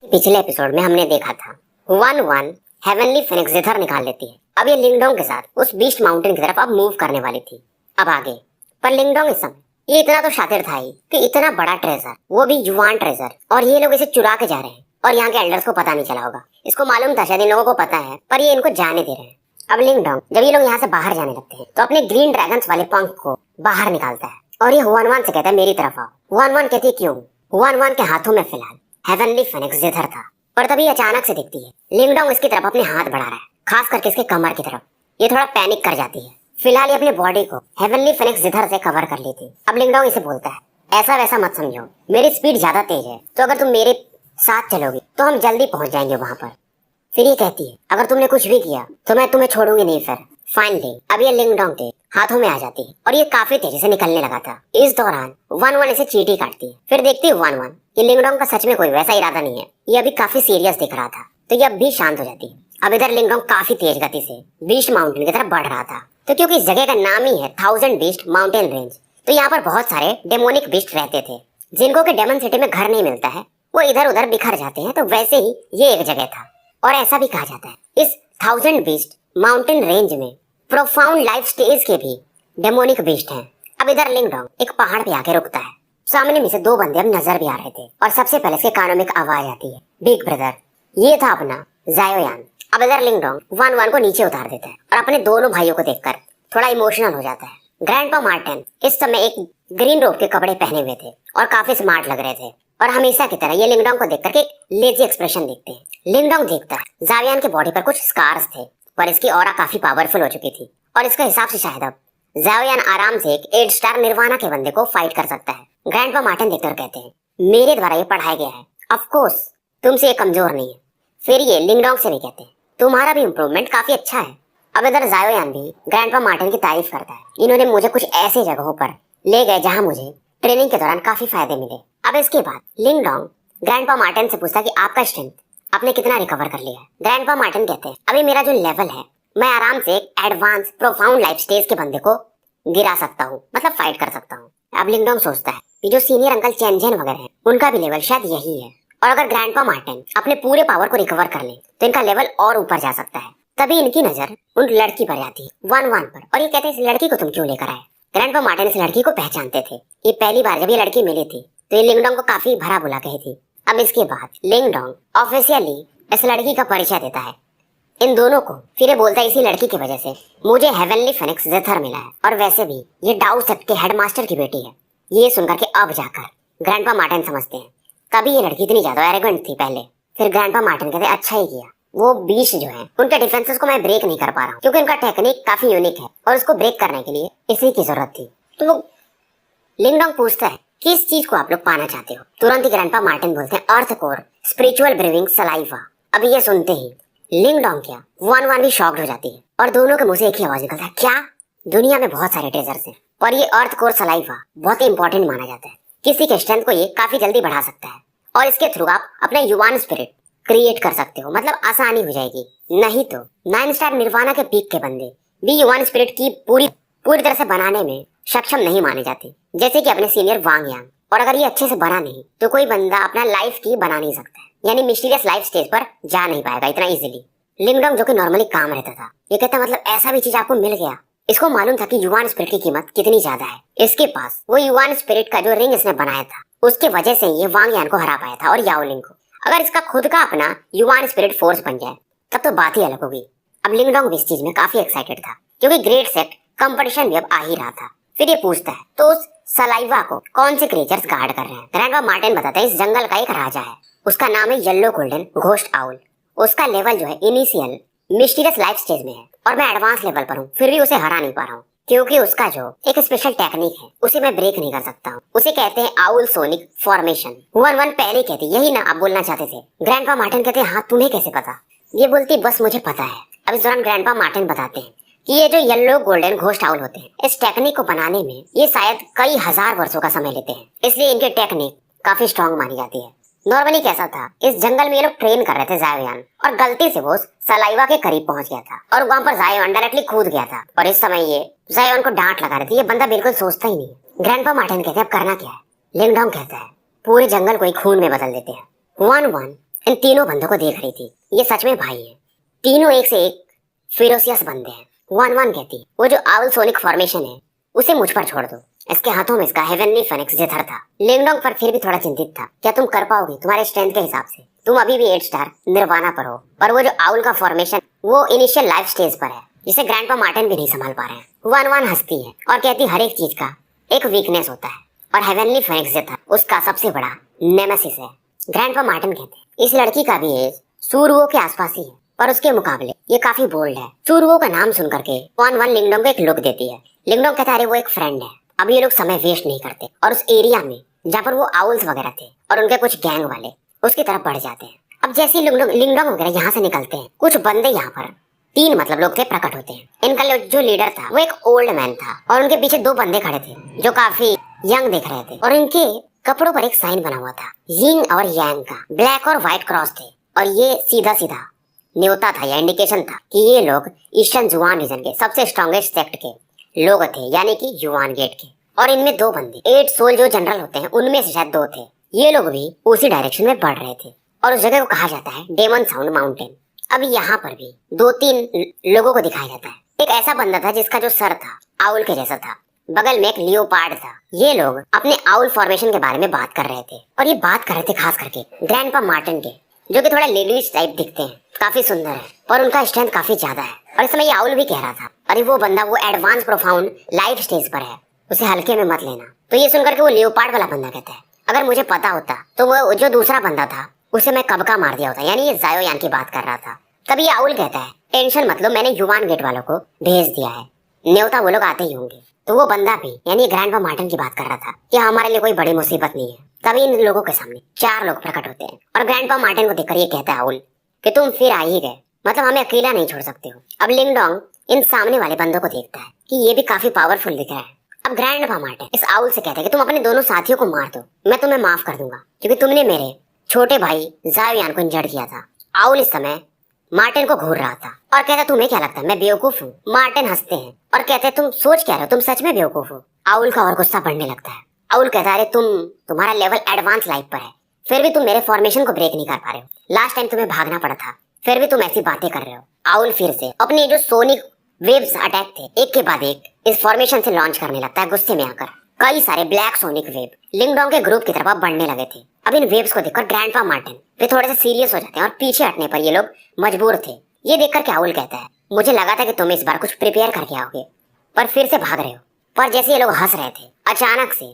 पिछले एपिसोड में हमने देखा था वन वन हेवनली फिनिक्स जिथर निकाल लेती है। अब ये लिंगडोंग के साथ उस बीस्ट माउंटेन की तरफ अब मूव करने वाली थी। अब आगे पर लिंगडोंग इस समय ये इतना तो शातिर था ही कि इतना बड़ा ट्रेजर, वो भी युवान ट्रेजर, और ये लोग इसे चुरा के जा रहे हैं और यहाँ के एल्डर्स को पता नहीं चला होगा। इसको मालूम था, शायद इन लोगों को पता है, पर ये इनको जाने दे रहे हैं। अब लिंगडोंग जब ये लोग यहाँ से बाहर जाने लगते हैं तो अपने ग्रीन ड्रैगन्स वाले पंख को बाहर निकालता है और ये हुआन वान से कहता है मेरी तरफ आओ। हुआन वान कहती है क्यों? हुआन वान के हाथों में फिलहाल हेवनली फिनिक्स जिथर था, पर तभी अचानक से दिखती है लिंगडोंग इसकी तरफ अपने हाथ बढ़ा रहा है, खास करके इसके कमर की तरफ। ये थोड़ा पैनिक कर जाती है। फिलहाल ये अपने बॉडी को हेवनली फिनिक्स जिथर से कवर कर ली थी। अब लिंगडोंग इसे बोलता है ऐसा वैसा मत समझो, मेरी स्पीड ज्यादा तेज है, तो अगर तुम मेरे साथ चलोगी तो हम जल्दी पहुंच जाएंगे वहां पर। फिर ये कहती है अगर तुमने कुछ भी किया तो मैं तुम्हें छोड़ूंगी नहीं। फिर फाइनली अब ये लिंगडोंग के हाथों में आ जाती है और ये काफी तेजी से निकलने लगा था। इस दौरान वन वन इसे चींटी काटती है। फिर देखती है वन वन ये लिंगडोंग का सच में कोई वैसा इरादा नहीं है, ये अभी काफी सीरियस दिख रहा था, तो ये अब भी शांत हो जाती है। अब इधर लिंगडोंग काफी तेज गति से बीस्ट माउंटेन की तरफ बढ़ रहा था, तो क्योंकि इस जगह का नाम ही है 1000 बीस्ट माउंटेन रेंज, तो यहाँ पर बहुत सारे डेमोनिक बीस्ट रहते थे जिनको के डेमन सिटी में घर नहीं मिलता है, वो इधर उधर बिखर जाते हैं। तो वैसे ही ये एक जगह था और ऐसा भी कहा जाता है इस 1000 बीस्ट माउंटेन रेंज में प्रोफाउंड लाइफ स्टेज के भी डेमोनिक बीस्ट हैं। अब इधर लिंगडोंग एक पहाड़ पे आके रुकता है। सामने में से दो बंदे अब नजर भी आ रहे थे और सबसे पहले इसके कानों में एक आवाज आती है, बिग ब्रदर। ये था अपना जायोयान। अब इधर लिंगडोंग वन वन को नीचे उतार देता है और अपने दोनों भाइयों को देखकर थोड़ा इमोशनल हो जाता है। ग्रैंडपा मार्टिन इस समय एक ग्रीन रोब के कपड़े पहने हुए थे और काफी स्मार्ट लग रहे थे, और हमेशा की तरह ये लिंगडोंग को देखकर एक लेजी एक्सप्रेशन देखते हैं। लिंगडोंग देखता है जायोयान के बॉडी पर कुछ स्कार्स थे, पर इसकी ऑरा काफी पावरफुल हो चुकी थी और इसके हिसाब से शायद अब जायोयान आराम से एक 8 स्टार निर्वाणा के बंदे को फाइट कर सकता है। ग्रैंडपा मार्टिन देखकर कहते हैं मेरे द्वारा ये पढ़ाया गया है, ऑफ कोर्स तुमसे ये कमजोर नहीं है। फिर ये लिंगडोंग से भी कहते हैं तुम्हारा भी इम्प्रूवमेंट काफी अच्छा है। अब इधर जायोयान भी ग्रैंडपा मार्टिन की तारीफ करता है। इन्होंने मुझे कुछ ऐसी जगहों पर ले गए जहाँ मुझे ट्रेनिंग के दौरान काफी फायदे मिले। अब इसके बाद लिंगडोंग ग्रैंडपा मार्टिन से पूछता है कि आपका स्ट्रेंथ आपने कितना रिकवर कर लिया है। ग्रैंडपा मार्टिन कहते हैं अभी मेरा जो लेवल है, मैं आराम से एक एडवांस प्रोफाउंड लाइफ स्टेज के बंदे को गिरा सकता हूँ, मतलब फाइट कर सकता हूँ। अब लिंगडोंग सोचता है कि जो सीनियर अंकल चेनजेन वगैरह हैं, उनका भी लेवल शायद यही है, और अगर ग्रैंडपा मार्टिन अपने पूरे पावर को रिकवर कर ले तो इनका लेवल और ऊपर जा सकता है। तभी इनकी नजर उन लड़की पर जाती है, वन वन पर, और ये कहते हैं इस लड़की को तुम क्यों लेकर आए। ग्रैंडपा मार्टिन इस लड़की को पहचानते थे। ये पहली बार जब ये लड़की मिली थी तो ये लिंगडोंग को काफी भरा बुला कही थी। अब इसके बाद लिंगडोंग ऑफिशियली इस लड़की का परिचय देता है इन दोनों को। फिर ये बोलता है इसी लड़की की वजह से मुझे हेवनली फिनिक्स जिथर मिला है, और वैसे भी ये डाउ सेप्ट के हेडमास्टर की बेटी है। ये सुनकर के अब जाकर ग्रैंडपा मार्टिन समझते हैं तभी ये लड़की इतनी ज्यादा एरोगेंट थी पहले। फिर ग्रैंडपा मार्टिन कहते अच्छा ही किया, वो बीस्ट जो है उनके डिफेंसेस को मैं ब्रेक नहीं कर पा रहा हूँ क्योंकि उनका टेक्निक काफी यूनिक है और उसको ब्रेक करने के लिए इसी की जरूरत थी। तो वो लिंगडोंग पूछता है किस चीज को आप लोग पाना चाहते हो। तुरंत ही ग्रैंडपा मार्टिन बोलते हैं earth core spiritual briefing saliva. अभी ये सुनते ही लिंगडोंग क्या वन वन भी शॉक्ड हो जाती है और दोनों के मुंह से एक ही आवाज निकलता है, क्या? दुनिया में बहुत सारे ट्रेजर्स हैं पर ये अर्थ कोर सलाइवा बहुत ही इंपॉर्टेंट माना जाता है। किसी के स्ट्रेंथ को ये काफी जल्दी बढ़ा सकता है और इसके थ्रू आप अपने युवान स्पिरिट क्रिएट कर सकते हो, मतलब आसानी हो जाएगी। नहीं तो 9 स्टार निर्वाणा के पीक के बंदे भी युवान स्पिरिट की पूरी तरह से बनाने में सक्षम नहीं माने जाते, जैसे कि अपने सीनियर वांग यांग। और अगर ये अच्छे से बना नहीं तो कोई बंदा अपना लाइफ की बना नहीं सकता है, यानी मिस्टीरियस लाइफ स्टेज पर जा नहीं पाएगा इतना इजीली। लिंगडोंग जो कि नॉर्मली काम रहता था, ये कहता मतलब ऐसा भी चीज आपको मिल गया। इसको मालूम था कि युवान स्पिरिट की कीमत कितनी ज्यादा है। इसके पास वो युवान स्पिरिट का जो रिंग इसने बनाया था उसके वजह से ये वांग यान को हरा पाया था और याओलिंग को। अगर इसका खुद का अपना युवान स्पिरिट फोर्स बन जाए तब तो बात ही अलग होगी। अब लिंगडोंग भी इस चीज में काफी एक्साइटेड था क्योंकि ग्रेट सेट कंपटीशन भी अब आ ही रहा था। फिर ये पूछता है तो उस सलाइवा को कौन से क्रिएचर्स गार्ड कर रहे हैं। ग्रैंडपा मार्टिन बताता है इस जंगल का एक राजा है, उसका नाम है येलो गोल्डन घोस्ट आउल। उसका लेवल जो है इनिशियल मिस्टीरियस लाइफ स्टेज में है और मैं एडवांस लेवल पर हूँ, फिर भी उसे हरा नहीं पा रहा हूँ क्योंकि उसका जो एक स्पेशल टेक्निक है उसे मैं ब्रेक नहीं कर सकता हूँ। उसे कहते हैं owl sonic formation. One one पहले कहती यही ना आप बोलना चाहते थे। ग्रैंडपा मार्टिन कहते हैं हाँ तुम्हें कैसे पता? ये बोलती बस मुझे पता है। अब इस दौरान ग्रैंडपा मार्टिन बताते हैं कि ये जो येलो गोल्डन घोस्ट आउल होते हैं, इस टेक्निक को बनाने में ये शायद कई हजार वर्षों का समय लेते हैं, इसलिए इनकी टेक्निक काफी स्ट्रॉन्ग मानी जाती है। नॉर्मली कैसा था, इस जंगल में ये लोग ट्रेन कर रहे थे जायोयान, और गलती से वो सलाइवा के करीब पहुंच गया था और वहां पर जायोयान डायरेक्टली कूद गया था और इस समय ये जायोयान को डांट लगा रही थी। ये बंदा बिल्कुल सोचता ही नहीं है। ग्रैंडपा मार्टिन कहते हैं अब करना क्या है। लिंगडोंग कहता है पूरे जंगल को एक खून में बदल देते हैं। वन वन इन तीनों बंदों को देख रही थी। ये सच में भाई है, तीनों एक से एक फिरोसियस बंदे हैं। वन वन कहती, वो जो आउल सोनिक फॉर्मेशन है उसे मुझ पर छोड़ दो। इसके हाथों में इसका हेवनली फेनिक्स जिथर था। लिंगडोंग पर फिर भी थोड़ा चिंतित था, क्या तुम कर पाओगे तुम्हारे स्ट्रेंथ के हिसाब से? तुम अभी भी 8 स्टार निर्वाणा पर हो, पर वो जो आउल का फॉर्मेशन वो इनिशियल लाइफ स्टेज पर है, जिसे ग्रैंडपा मार्टिन भी नहीं संभाल पा रहे हैं। वन वन हंसती है और कहती हर एक चीज का एक वीकनेस होता है और हेवनली फेनिक्स जिथर उसका सबसे बड़ा नेमेसिस है। ग्रैंडपा मार्टिन कहते हैं इस लड़की का भी एज सूरुओ के आसपास ही है, पर उसके मुकाबले ये काफी बोल्ड है। सूरुओ का नाम सुन करके वन वन लिंगडोंग को एक लुक देती है। लिंगडोंग कहता है अरे वो एक फ्रेंड है। अब ये लोग समय वेस्ट नहीं करते और उस एरिया में जहाँ पर वो आउल्स वगैरह थे और उनके कुछ गैंग वाले उसकी तरफ बढ़ जाते हैं। अब जैसे ही लिंगडोंग वगैरह यहाँ से निकलते हैं, कुछ बंदे यहाँ पर 3 मतलब लोग थे प्रकट होते हैं। इनका जो लीडर था वो एक ओल्ड मैन था और उनके पीछे 2 बंदे खड़े थे जो काफी यंग दिख रहे थे और इनके कपड़ों पर एक साइन बना हुआ था यिंग और यांग का। ब्लैक और व्हाइट क्रॉस थे और ये सीधा सीधा न्योता था या इंडिकेशन था कि ये लोग ईस्टर्न जुआन रीजन के सबसे स्ट्रॉन्गेस्ट सेक्ट के लोग थे, यानी कि युआन गेट के। और इनमें 2 बंदे 8 सोल जो जनरल होते हैं उनमें से शायद 2 थे। ये लोग भी उसी डायरेक्शन में बढ़ रहे थे और उस जगह को कहा जाता है डेमन साउंड माउंटेन। अब यहाँ पर भी 2-3 लोगों को दिखाया जाता है। एक ऐसा बंदा था जिसका जो सर था आउल के जैसा था, बगल में एक लियोपार्ड था। ये लोग अपने आउल फॉर्मेशन के बारे में बात कर रहे थे और ये बात कर रहे थे खास करके ग्रैंडपा मार्टिन के, जो कि थोड़ा लेडीज टाइप दिखते हैं, काफी सुंदर है और उनका स्ट्रेंथ काफी ज्यादा है। और इस समय ये आउल भी कह रहा था अरे वो बंदा वो एडवांस प्रोफाउंड लाइफ स्टेज पर है, उसे हल्के में मत लेना। तो ये सुनकर के वो लियोपार्ड वाला बंदा कहता है अगर मुझे पता होता तो वो जो दूसरा बंदा था उसे मैं कब का मार दिया होता। यानी ये जायो यान की बात कर रहा था। तभी ये आउल कहता है टेंशन मत लो, मैंने युवान गेट वालों को भेज दिया है, न्योता वो लोग आते ही होंगे। तो वो बंदा भी यानी ग्रैंडपा मार्टिन की बात कर रहा था कि हमारे लिए कोई बड़ी मुसीबत नहीं है। तभी इन लोगों के सामने 4 लोग प्रकट होते हैं और ग्रैंडपा मार्टिन को देखकर ये कहता है आउल कि तुम फिर आ ही गए, मतलब हमें अकेला नहीं छोड़ सकते हो। अब लिंगडोंग इन सामने वाले बंदों को देखता है कि ये भी काफी पावरफुल दिख रहा है। अब ग्रैंडपा मार्टिन इस आउल से कहता है कि तुम अपने दोनों साथियों को मार दो, मैं तुम्हें माफ कर दूंगा क्योंकि तुमने मेरे छोटे भाई जायोयान को इंजर्ड किया था। आउल इस समय मार्टिन को घूर रहा था और कहता तुम्हें क्या लगता है मैं बेवकूफ हूँ? मार्टिन हंसते हैं और कहते हैं तुम सोच क्या रहे हो, तुम सच में बेवकूफ हो? आउल का और गुस्सा बढ़ने लगता है। आउल कहता है अरे तुम्हारा लेवल एडवांस लाइफ पर है, फिर भी तुम मेरे फॉर्मेशन को ब्रेक नहीं कर पा रहे हो। लास्ट टाइम तुम्हें भागना पड़ा था, फिर भी तुम ऐसी बातें कर रहे हो। आउल फिर से अपने जो सोनिक वेव्स अटैक थे एक के बाद एक इस फॉर्मेशन से लॉन्च करने लगता है। गुस्से में आकर कई सारे ब्लैक सोनिक वेव लिंगडोंग के ग्रुप की तरफ अब बढ़ने लगे थे। अब इन वेव्स को देखकर ग्रैंडपा मार्टिन वे थोड़े से सीरियस हो जाते हैं और पीछे हटने पर ये लोग मजबूर थे। ये देखकर क्या आउल कहता है मुझे लगा था कि तुम इस बार कुछ प्रिपेयर करके आओगे, पर फिर से भाग रहे हो। पर जैसे ये लोग हंस रहे थे अचानक से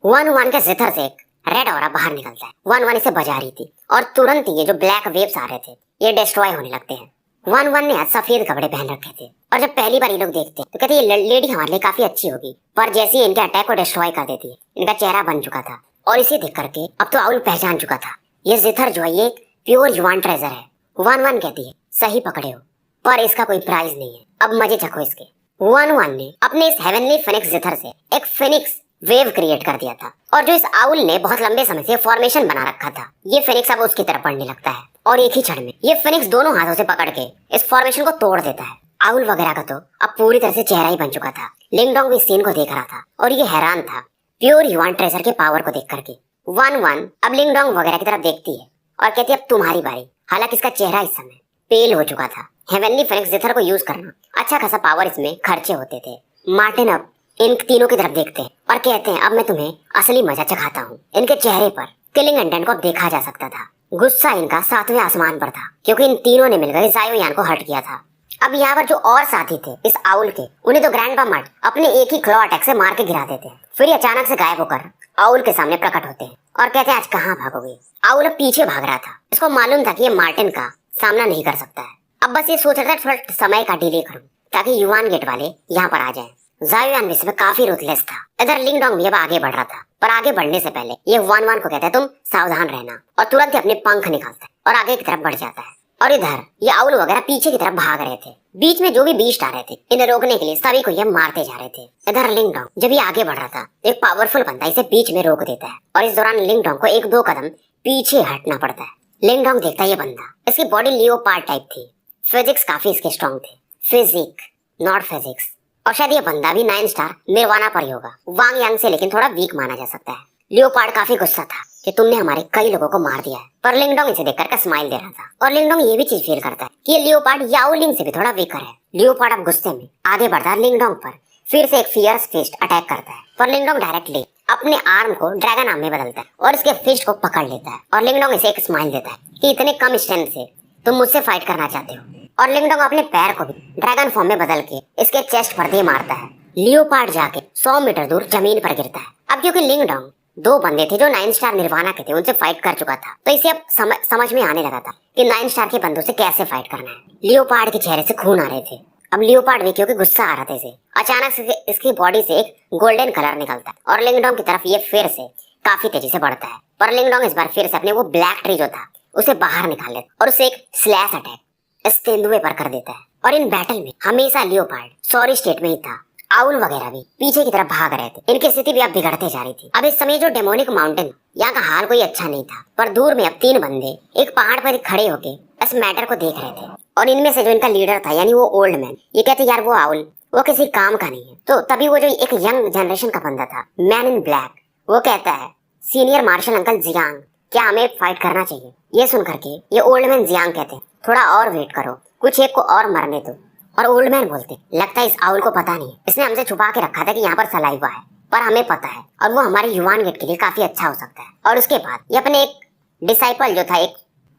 वन वन के जिथर से एक रेड ऑरा बाहर निकलता है। वन वन इसे बजा रही थी और तुरंत ही ये जो ब्लैक वेव्स आ रहे थे ये डिस्ट्रॉय होने लगते हैं। वन वन ने आज सफेद कपड़े पहन रखे थे और जब पहली बार ये लोग देखते हैं तो कहते ये लेडी हमारे लिए काफी अच्छी होगी, पर जैसे ही इनके अटैक को डिस्ट्रॉय कर देती है इनका चेहरा बन चुका था। और इसे देख करके अब तो आउल पहचान चुका था ये जिथर जो है ये प्योर युवान ट्रेजर है। वन वन कहती है सही पकड़े हो, पर इसका कोई प्राइस नहीं है, अब मजे चखो इसके। वन वन ने अपने इस हेवनली फिनिक्स जिथर से एक फिनिक्स वेव क्रिएट कर दिया था और जो इस आउल ने बहुत लंबे समय से फॉर्मेशन बना रखा था ये फिनिक्स अब उसकी तरफ बढ़ने लगता है और एक ही क्षण में ये फिनिक्स दोनों हाथों से पकड़ के इस फॉर्मेशन को तोड़ देता है। आउल वगैरह का तो अब पूरी तरह से चेहरा ही बन चुका था। लिंगडोंग भी इस सीन को देख रहा था और ये हैरान था प्योर युवान ट्रेजर के पावर को देख करके। वन वन अब लिंगडोंग वगैरह की तरफ देखती है और कहती है अब तुम्हारी बारी। हालांकि इसका चेहरा इस समय पेल हो चुका था। हेवनली फिनिक्स जिथर को यूज करना अच्छा खासा पावर इसमें खर्चे होते थे। मार्टिन अब इन तीनों की तरफ देखते हैं और कहते हैं अब मैं तुम्हें असली मजा चखाता हूँ। इनके चेहरे पर किलिंग इंटेंट को अब देखा जा सकता था। गुस्सा इनका 7वें आसमान पर था क्योंकि इन तीनों ने मिलकर जायोयान को हर्ट किया था। अब यहाँ पर जो और साथी थे इस आउल के उन्हें तो ग्रैंडपा मार्ट अपने एक ही क्लॉ अटैक से मार के गिरा देते हैं। फिर अचानक से गायब होकर आउल के सामने प्रकट होते हैं और कहते हैं आज कहाँ भागोगे। आउल अब पीछे भाग रहा था, इसको मालूम था कि ये मार्टिन का सामना नहीं कर सकता है। अब बस ये सोच रहा था थोड़ा समय का डिले करूं ताकि युवान गेट वाले यहाँ पर आ जाएं। जायोयान भी इसमें काफी रूथलेस था। इधर लिंगडोंग भी अब आगे बढ़ रहा था, पर आगे बढ़ने से पहले ये वन वन को कहता है तुम सावधान रहना और तुरंत ही अपने पंख निकालता है और आगे की तरफ बढ़ जाता है। और इधर ये आउल वगैरह पीछे की तरफ भाग रहे थे। बीच में जो भी बीस्ट आ रहे थे इन्हें रोकने के लिए सभी को ये मारते जा रहे थे। इधर लिंगडोंग जब ये आगे बढ़ रहा था एक पावरफुल बंदा इसे बीच में रोक देता है और इस दौरान लिंगडोंग को 1-2 कदम पीछे हटना पड़ता है। लिंगडोंग देखता है ये बंदा, इसकी बॉडी लियोपार्ड टाइप थी, फिजिक्स काफी इसके स्ट्रॉन्ग थे, फिजिक नॉट फिजिक्स। और शायद ये बंदा भी 9 स्टार निर्वाणा पर ही होगा। वांग यांग से लेकिन थोड़ा वीक माना जा सकता है। लियोपार्ड काफी गुस्सा था कि तुमने हमारे कई लोगों को मार दिया है। पर लिंगडोंग इसे देखकर स्माइल दे रहा था और लिंगडोंग ये भी चीज फील करता है कि ये लियोपार्ड याओलिंग से भी थोड़ा वीकर है। लियोपार्ड अब गुस्से में आगे बढ़ता है लिंगडोंग पर, फिर से एक फियर्स फिस्ट अटैक करता है पर लिंगडोंग डायरेक्टली अपने आर्म को ड्रैगन आर्म में बदलता है और इसके फिस्ट को पकड़ लेता है और लिंगडोंग इसे एक स्माइल देता है कि इतने कम स्ट्रेंथ से तुम मुझसे फाइट करना चाहते हो। और लिंगडोंग अपने पैर को भी ड्रैगन फॉर्म में बदल के इसके चेस्ट पर दे मारता है। लियोपार्ड जाके 100 मीटर दूर जमीन पर गिरता है। अब क्योंकि लिंगडोंग 2 बंदे थे जो 9 स्टार निर्वाणा के थे, उनसे फाइट कर चुका था, तो इसे अब समझ में आने लगा था कि 9 स्टार के बंदों से कैसे फाइट करना है। लियोपार्ड के चेहरे से खून आ रहे थे। अब लियोपार्ड भी क्योंकि गुस्सा आ रहा था इसे, अचानक से इसकी बॉडी से एक गोल्डन कलर निकलता है और लिंगडोंग की तरफ ये फिर से काफी तेजी से बढ़ता है। पर लिंगडोंग इस बार फिर से अपने वो ब्लैक ट्री जो था उसे बाहर निकाल लेता और उसे एक स्लैश अटैक इस तेंदुए पर कर देता है। और इन बैटल में हमेशा लियोपार्ड सॉरी स्टेट में ही था। आउल वगैरह भी पीछे की तरफ भाग रहे थे। इनकी स्थिति भी अब बिगड़ते जा रही थी। अब इस समय जो डेमोनिक माउंटेन, यहाँ का हाल कोई अच्छा नहीं था, पर दूर में अब 3 बंदे एक पहाड़ पर खड़े होके इस मैटर को देख रहे थे। और इनमें से जो इनका लीडर था यानी वो ओल्ड मैन, ये कहते यार वो आउल वो किसी काम का नहीं है। तो तभी वो जो एक यंग जनरेशन का बंदा था, मैन इन ब्लैक, वो कहता है सीनियर मार्शल अंकल जियांग, क्या हमें फाइट करना चाहिए? ये सुन करके ये ओल्ड मैन जियांग कहते हैं थोड़ा और वेट करो, कुछ एक को और मरने दो। और ओल्ड मैन बोलते लगता है इस आउल को पता नहीं है, इसने हमसे छुपा के रखा था कि यहाँ पर सलाइवा है, पर हमें पता है और वो हमारे युवान गेट के लिए काफी अच्छा हो सकता है। और उसके बाद ये अपने एक डिसाइपल जो था, एक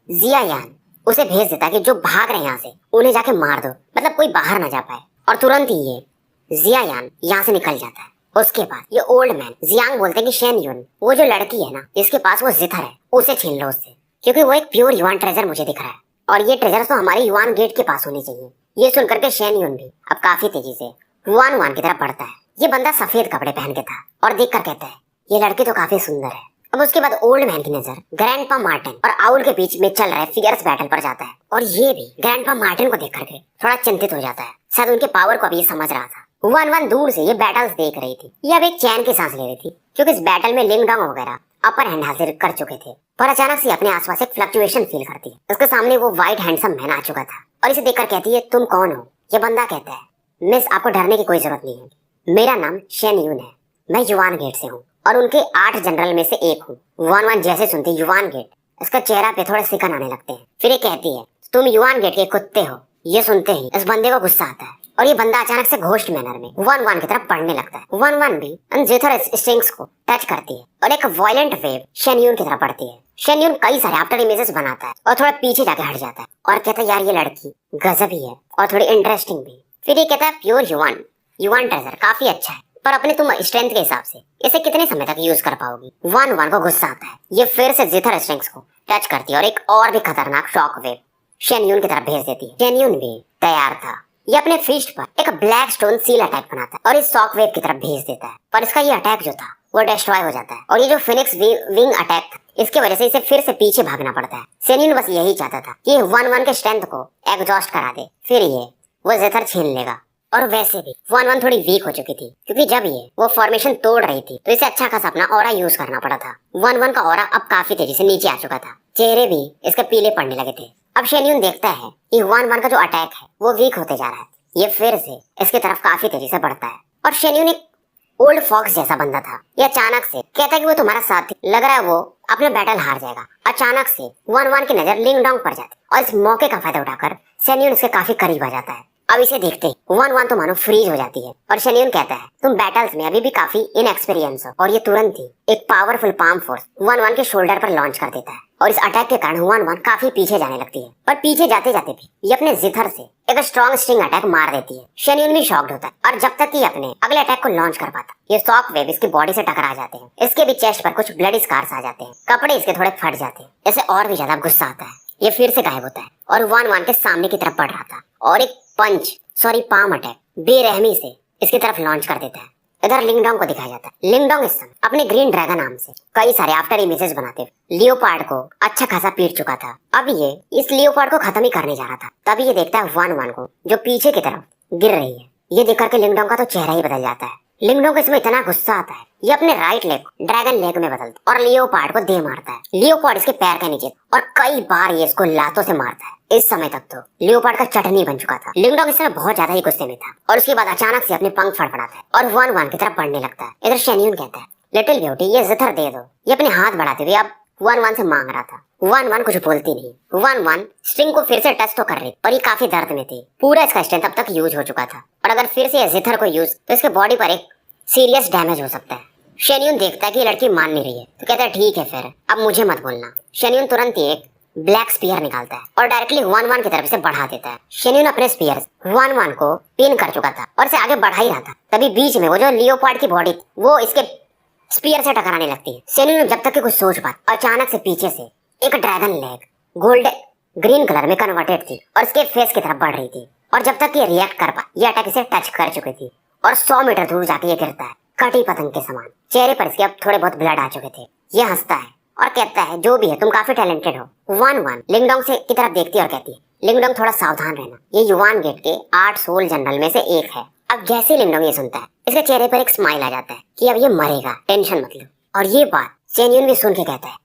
जिया यान, उसे भेज देता है कि जो भाग रहे हैं यहाँ से उन्हें जाके मार दो, मतलब कोई बाहर ना जा पाए। और तुरंत ही ये जिया यान यहाँ से निकल जाता है। उसके बाद ये ओल्ड मैन जियांग बोलते हैं कि शेन युन, वो जो लड़की है ना जिसके पास वो जिथर है, उसे छीन लो उससे, क्योंकि वो एक प्योर युवान ट्रेजर मुझे दिख रहा है और ये ट्रेजर तो हमारे युवान गेट के पास होने चाहिए। ये सुन करके शेन युन भी अब काफी तेजी से हुआन वान की तरफ बढ़ता है। ये बंदा सफेद कपड़े पहन के था और देखकर कहता है ये लड़की तो काफी सुंदर है। अब उसके बाद ओल्ड मैन की नजर ग्रैंडपा मार्टिन और आउल के बीच में चल रहे फियर्स बैटल पर जाता है और ये भी ग्रैंडपा मार्टिन को देख करके थोड़ा चिंतित हो जाता है। शायद उनके पावर को अभी समझ रहा था। हुआन वान दूर से ये बैटल्स देख रही थी। ये अब एक चैन की सांस ले रही थी क्योंकि इस बैटल में लिंगडोंग वगैरह अपर हैंड हासिल कर चुके थे, पर अचानक से अपने आसपास एक फ्लक्चुएशन फील करती है। उसके सामने वो व्हाइट हैंडसम मैन आ चुका था और इसे देखकर कहती है तुम कौन हो? ये बंदा कहता है मिस आपको डरने की कोई जरूरत नहीं है, मेरा नाम शेन यून है, मैं युवान गेट से हूँ और उनके 8 जनरल में से एक हूँ। हुआन वान जैसे सुनती युवान गेट, इसका चेहरा पे थोड़े सिकन आने लगते हैं। फिर ये कहती है तुम युवान गेट के कुत्ते हो। ये सुनते ही इस बंदे को गुस्सा आता है और ये बंदा अचानक से घोस्ट मैनर में हुआन वान की तरफ बढ़ने लगता है। हुआन वान भी जिथर स्ट्रिंग्स को टच करती है और एक वायलेंट वेव शेन यून की तरफ बढ़ती है। शेन यून कई सारे आफ्टर इमेजेस बनाता है और थोड़ा पीछे जाके हट जाता है और कहता है यार ये लड़की गजब ही है और थोड़ी इंटरेस्टिंग भी। फिर ये कहता है प्योर युवान ट्रेजर काफी अच्छा है, पर अपने तुम स्ट्रेंथ के हिसाब से इसे कितने समय तक यूज कर पाओगी? हुआन वान को गुस्सा आता है। ये फिर से जिथर स्ट्रिंग्स को टच करती है और एक और भी खतरनाक शॉक वेव शेन यून की तरफ भेज देती है। शेन यून भी तैयार था। ये अपने फिस्ट पर एक ब्लैक स्टोन सील अटैक बनाता है और इस शॉक वेव की तरफ भेज देता है, पर इसका ये अटैक जो था वो डिस्ट्रॉय हो जाता है। और ये जो फिनिक्स विंग अटैक था, इसकी वजह से इसे फिर से पीछे भागना पड़ता है। शेन यून बस यही चाहता था कि हुआन वान के स्ट्रेंथ को एग्जॉस्ट करा दे, फिर ये वो जिथर छीन लेगा। और वैसे भी हुआन वान थोड़ी वीक हो चुकी थी क्योंकि जब ये वो फॉर्मेशन तोड़ रही थी तो इसे अच्छा खासा अपना ऑरा यूज करना पड़ा था। हुआन वान का ऑरा अब काफी तेजी से नीचे आ चुका था, चेहरे भी इसके पीले पड़ने लगे थे। अब शेन यून देखता है कि हुआन वान का जो अटैक है वो वीक होते जा रहा है। ये फिर से इसकी तरफ काफी तेजी से बढ़ता है और शेन यून एक ओल्ड फॉक्स जैसा बंदा था। ये अचानक से कहता है कि वो तुम्हारा साथी, लग रहा है वो अपने बैटल हार जाएगा। अचानक से हुआन वान की नजर लिंगडोंग पर जाती और इस मौके का फायदा उठाकर शेन यून उसके काफी करीब आ जाता है। अब इसे देखते ही हुआन वान तो मानो फ्रीज हो जाती है और शेन यून कहता है तुम बैटल्स में अभी भी काफी इनएक्सपीरियंस हो। और ये तुरंत ही एक पावरफुल पाम फोर्स हुआन वान के शोल्डर पर लॉन्च कर देता है और इस अटैक के कारण हुआन वान काफी पीछे जाने लगती है। पर पीछे जाते जाते भी ये अपने जिथर से एक स्ट्रॉन्ग स्ट्रिंग अटैक मार देती है। शेन यून भी शॉक्ड होता है और जब तक कि अपने अगले अटैक को लॉन्च कर पाता, ये शॉक वेव इसकी बॉडी से टकरा जाते हैं। इसके भी चेस्ट पर कुछ ब्लड स्कार्स आ जाते हैं, कपड़े इसके थोड़े फट जाते हैं। इसे और भी ज्यादा गुस्सा आता है। ये फिर से गायब होता है और हुआन वान के सामने की तरफ बढ़ रहा था और एक पाम अटैक बेरहमी से इसकी तरफ लॉन्च कर देता है। इधर लिंगडोंग को दिखाया जाता है। लिंगडोंग इस समय अपने ग्रीन ड्रैगन आर्म से कई सारे आफ्टर इमेजेस बनाते हुए लियोपार्ड को अच्छा खासा पीट चुका था। अब ये इस लियोपार्ड को खत्म ही करने जा रहा था, तभी ये देखता है हुआन वान को जो पीछे की तरफ गिर रही है। ये देख करके लिंगडोंग का तो चेहरा ही बदल जाता है। लिंगडोंग को इसमें इतना गुस्सा आता है, ये अपने राइट लेग को ड्रैगन लेग में बदलता और लियोपार्ड को दे मारता है। लियोपार्ड इसके पैर के नीचे और कई बार ये इसको लातों से मारता है। इस समय तक तो लियोपार्ड का चटनी बन चुका था। लिंगडोंग इस समय बहुत ज्यादा ही गुस्से में था और उसके बाद अचानक से अपने पंख फड़फड़ाता है और हुआन वान की तरफ बढ़ने लगता है। इधर शेन यून कहता है लिटिल ब्यूटी ये जिथर दे दो। ये अपने हाथ बढ़ाते हुए अब वन वन से मांग रहा था। वन वन कुछ बोलती नहीं। वन वन स्ट्रिंग को फिर से टच तो कर रही, पर ये काफी दर्द में थी। पूरा इसका स्ट्रेंथ अब तक यूज हो चुका था, और अगर फिर से जिथर को यूज तो इसके बॉडी पर एक सीरियस डैमेज हो सकता है। शेन्यून देखता है कि ये लड़की मान नहीं रही है, तो कहता है ठीक है फिर, अब मुझे मत बोलना। शेन्यून तुरंत ही एक ब्लैक स्पीयर निकालता है और डायरेक्टली वन वन की तरफ से बढ़ा देता है। शेन्यून अपने स्पीयर वन वन को पिन कर चुका था और इसे आगे बढ़ा ही रहा था। तभी बीच में वो जो लियोपार्ड की बॉडी वो इसके स्पीयर से टकराने लगती है। शेन्यून जब तक कि कुछ सोच पाता, अचानक से पीछे से एक dragon leg gold green colour में कन्वर्टेड थी और इसके फेस की तरफ बढ़ रही थी। और जब तक ये रिएक्ट कर पाए, ये अटैक इसे टच कर चुकी थी और 100 मीटर दूर जाके ये गिरता है कटी पतंग के समान। चेहरे पर इसके अब थोड़े बहुत ब्लड आ चुके थे। ये हंसता है और कहता है जो भी है तुम काफी टैलेंटेड हो। वन वन लिंगडोंग से की तरफ देखती है और कहती है लिंगडोंग थोड़ा सावधान रहना, ये युवान गेट के 8 सोल जनरल में से एक है। अब जैसे ही लिंगडोंग ये सुनता है, इसके चेहरे पर एक स्माइल आ जाता है कि अब ये मरेगा, टेंशन मत लो। और ये बात शेन्यून भी सुन के कहता है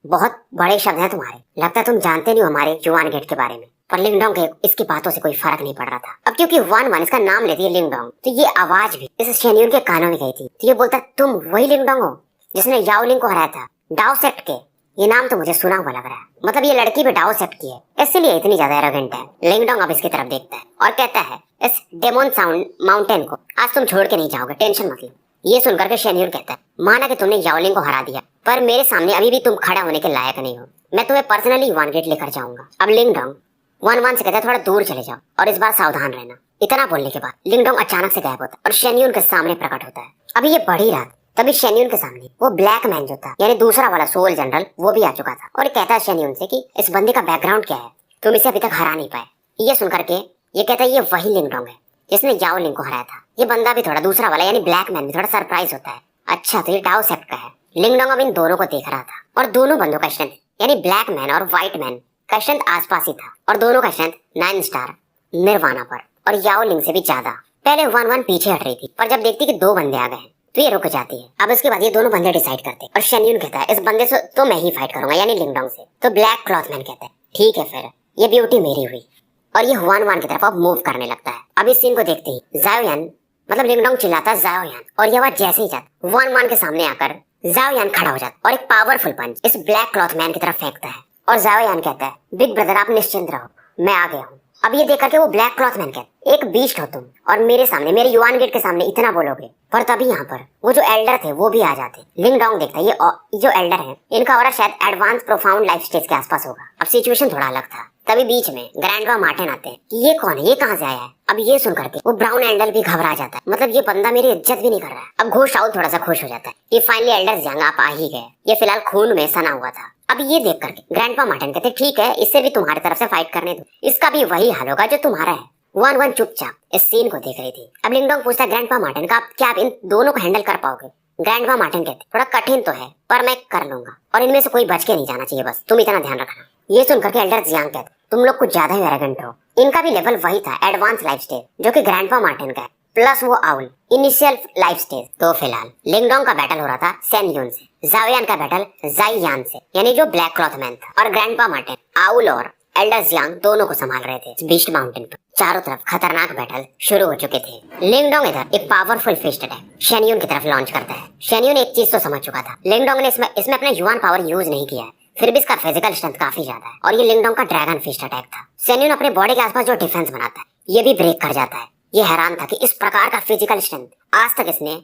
बहुत बड़े शब्द हैं तुम्हारे, लगता है तुम जानते नहीं हो हमारे युवान गेट के बारे में। पर लिंगडोंग के इसकी बातों से कोई फर्क नहीं पड़ रहा था। अब क्योंकि वन वन इसका नाम लेती है लिंगडोंग, तो ये आवाज भी इस शेन्यून के कानों में गई थी। तो ये बोलता है तुम वही लिंगडोंग हो जिसने याओलिंग को हराया था डाओ सेक्ट के। ये नाम तो मुझे सुना हुआ लग रहा है, मतलब ये लड़की भी डाओ सेक्ट की है, इसलिए इतनी ज्यादा एरोगेंट है। लिंगडोंग अब इसकी तरफ देखता है और कहता है इस डेमोन साउंड माउंटेन को आज तुम छोड़ के नहीं जाओगे, टेंशन मत लो। ये सुनकर के शेन्यून कहता है माना कि तुमने याओलिंग को हरा दिया, पर मेरे सामने अभी भी तुम खड़ा होने के लायक नहीं हो। मैं तुम्हें पर्सनली युवान गेट लेकर जाऊंगा। अब लिंगडोंग वन वन से कहता है थोड़ा दूर चले जाओ और इस बार सावधान रहना। इतना बोलने के बाद लिंगडोंग अचानक से गायब होता है और शेन्यून के सामने प्रकट होता है। अभी ये बढ़ी रात, तभी शेन्यून के सामने वो ब्लैक मैन जो था यानी दूसरा वाला सोल जनरल वो भी आ चुका था और कहता है शेन्यून से कि इस बंदे का बैकग्राउंड क्या है, तुम इसे अभी तक हरा नहीं पाए। ये सुनकर के ये कहता है ये वही लिंगडोंग है जिसने याओलिंग को हराया था। ये बंदा भी थोड़ा दूसरा वाला यानी ब्लैक मैन भी थोड़ा सरप्राइज होता है। अच्छा तो ये डाओ सेक्ट का है। लिंगडोंग अब इन दोनों को देख रहा था और दोनों बंदों का स्ट्रेंथ यानी ब्लैक मैन और व्हाइट मैन का स्ट्रेंथ आसपास ही था और दोनों का स्ट्रेंथ 9 स्टार निर्वाणा पर और याओलिंग से भी ज्यादा। पहले वन वन पीछे हट रही थी, पर जब देखती कि 2 बंदे आ गए हैं तो ये रुक जाती है। अब इसके बाद ये दोनों बंदे डिसाइड करते हैं और शेन्यून कहता है इस बंदे से तो मैं ही फाइट करूंगा यानी लिंगडोंग से। तो ब्लैक क्लॉथ मैन कहता है ठीक है फिर, ये ब्यूटी मेरी हुई। और ये हुआन वान की तरफ अब मूव करने लगता है। अब इस सीन को देखते ही जाओयान मतलब लिंगडोंग चिल्लाता है जाओयान, और ये आवाज जैसे ही जाती हुआन वान के सामने आकर जाओयान खड़ा हो जाता और एक पावरफुल पंच इस ब्लैक क्लॉथ मैन की तरफ फेंकता है। और जाओयान कहता है बिग ब्रदर आप निश्चिंत रहो, मैं आ गया हूँ। अब ये देख करके वो ब्लैक क्लॉथ मैन कहता एक बीस्ट हो तुम और मेरे सामने मेरे युवान गेट के सामने इतना बोलोगे। पर तभी यहाँ पर वो जो एल्डर थे वो भी आ जाते। लिंगडोंग देखता है ये जो एल्डर है इनका ऑरा शायद एडवांस प्रोफाउंड लाइफ स्टेज के आसपास होगा। अब सिचुएशन थोड़ा अलग था। तभी बीच में ग्रैंडपा मार्टिन आते हैं कि ये कौन है, ये कहाँ से आया है। अब ये सुन करके वो ब्राउन एल्डर भी घबरा जाता है, मतलब ये बंदा मेरी इज्जत भी नहीं कर रहा है। अब घोष राउल थोड़ा सा खुश हो जाता है कि फाइनली एल्डर जंग आप आ ही गए, ये फिलहाल खून में सना हुआ था। अब ये देख करके ग्रैंडपा मार्टिन कहते ठीक है इससे भी तुम्हारी तरफ से फाइट करने दो, इसका भी वही हाल होगा जो तुम्हारा है। वन वन चुपचाप इस सीन को देख रही थी। अब लिंगडोंग पूछता है ग्रैंडपा मार्टिन का क्या आप इन दोनों को हैंडल कर पाओगे। ग्रैंडपा मार्टिन कहते थोड़ा कठिन तो है पर मैं कर लूंगा और इनमें से कोई बच के नहीं जाना चाहिए, बस तुम इतना ध्यान रखना। ये सुनकर के एल्डर जियांग कहते तुम लोग कुछ ज्यादा ही एरोगेंट हो। इनका भी लेवल वही था एडवांस लाइफ स्टेज जो कि ग्रैंडपा मार्टिन का है, प्लस वो आउल इनिशियल लाइफ स्टेज। तो फिलहाल लिंगडोंग का बैटल हो रहा था सेन यून से, जाओयान का बैटल जाई यान से यानी जो ब्लैक क्लॉथ मैन था, और ग्रैंडपा मार्टिन आउल और एल्डर जियांग दोनों को संभाल रहे थे बीस्ट माउंटेन पर। चारों तरफ खतरनाक बैटल शुरू हो चुके थे। लिंगडोंग इधर एक पावरफुल फिस्ट अटैक शेन्यून की तरफ लॉन्च करता है। शेन्यून एक चीज तो समझ चुका था, लिंगडोंग ने इसमें अपने युवान पावर यूज नहीं किया है, फिर भी इसका फिजिकल स्ट्रेंथ काफी ज्यादा है और ये लिंगडोंग का ड्रैगन फिस्ट अटैक था। शेन्यून अपने बॉडी के आसपास जो डिफेंस बनाता है ये भी ब्रेक कर जाता है। ये हैरान था कि इस प्रकार का फिजिकल स्ट्रेंथ आज तक इसने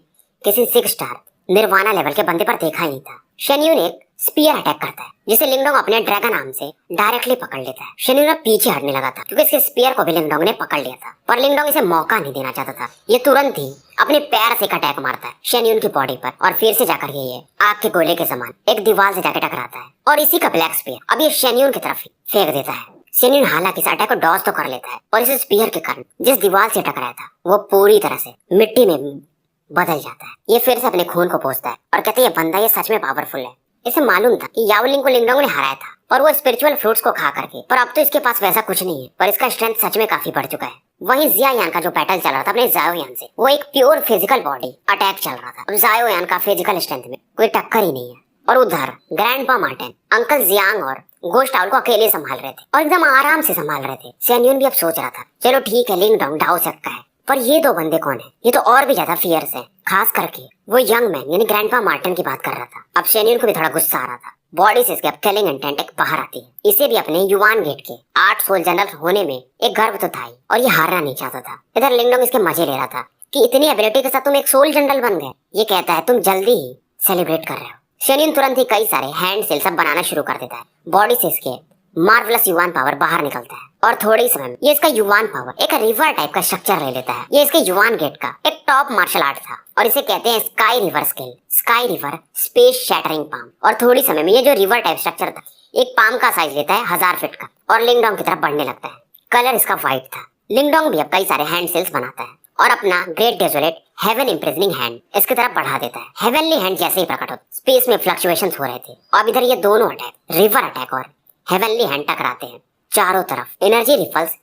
किसी 6 स्टार निर्वाणा लेवल के बंदे पर देखा ही नहीं था। शेन्यून एक स्पीयर अटैक करता है जिसे लिंगडोंग अपने ड्रैगन आर्म से डायरेक्टली पकड़ लेता है। शेन्यून अब पीछे हटने लगा था क्योंकि इसके स्पीयर को भी लिंगडोंग ने पकड़ लिया था, पर लिंगडोंग इसे मौका नहीं देना चाहता था। ये तुरंत ही अपने पैर से एक अटैक मारता है शेन्यून की बॉडी पर और फिर से जाकर ये आग के गोले के समान एक दीवार से जाकर टकराता है और इसी का ब्लैक स्पीयर अब ये शेन्यून की तरफ फेंक देता है। शेन्यून हालांकि इस अटैक को डॉज तो कर लेता है और इस स्पीयर के कारण जिस दीवार से टकराया था वो पूरी तरह से मिट्टी में बदल जाता है। ये फिर से अपने खून को पोंछता है और कहते हैं ये बंदा ये सच में पावरफुल है। इसे मालूम था कि याओलिंग को लिंगडोंग ने हराया था और वो स्पिरिचुअल फ्रूट्स को खा करके, पर अब तो इसके पास वैसा कुछ नहीं है, पर इसका स्ट्रेंथ सच में काफी बढ़ चुका है। वहीं जियायान का जो बैटल चल रहा था अपने जाओयान से, वो एक प्योर फिजिकल बॉडी अटैक चल रहा था। अब जाओयान का फिजिकल स्ट्रेंथ में कोई टक्कर ही नहीं है और उधर ग्रैंडपा मार्टिन अंकल जियांग और घोष राउल को अकेले संभाल रहे थे और एकदम आराम से संभाल रहे थे। शेन्यून भी अब सोच रहा था चलो ठीक है लिंगडोंग डाओ सकता है, पर ये 2 बंदे कौन है, ये तो और भी ज्यादा फियर्स है। खास करके वो यंग मैन यानी ग्रैंडपा मार्टिन की बात कर रहा था। अब शेन्यून को भी थोड़ा गुस्सा आ रहा था बॉडी से इसके अब किलिंग इंटेंट एक बाहर आती है। इसे भी अपने युवान गेट के 8 सोल जनरल होने में एक गर्व तो था ही, और ये हारना नहीं चाहता था। इधर लिंगडोंग इसके मजे ले रहा था कि इतनी एबिलिटी के साथ तुम एक सोल जनरल बन गए। ये कहता है तुम जल्दी ही सेलिब्रेट कर रहे हो। शेन्यून तुरंत ही कई सारे हैंड सेल सब बनाना शुरू कर देता है। बॉडी से इसके मार्वलस युवान पावर बाहर निकलता है और थोड़े ही समय में ये इसका युवान पावर एक रिवर टाइप का स्ट्रक्चर ले लेता है। ये इसके युवान गेट का एक टॉप मार्शल आर्ट था और इसे कहते हैं sky river scale, sky river space shattering palm. और थोड़ी समय में ये जो रिवर टाइप स्ट्रक्चर था एक पाम का साइज लेता है 1000 फीट का और लिंगडोंग की तरफ बढ़ने लगता है। कलर इसका व्हाइट था। लिंगडोंग भी अब कई सारे हैंड सेल्स बनाता है और अपना great desolate haven imprisoning hand इसकी तरफ बढ़ा देता है। हेवनली हैंड जैसे ही प्रकट होता स्पेस में फ्लक्चुएशंस हो रहे थे। अब इधर ये दोनों अटैक, रिवर अटैक और हेवनली हैंड टकराते हैं। चारों तरफ एनर्जी रिपल्स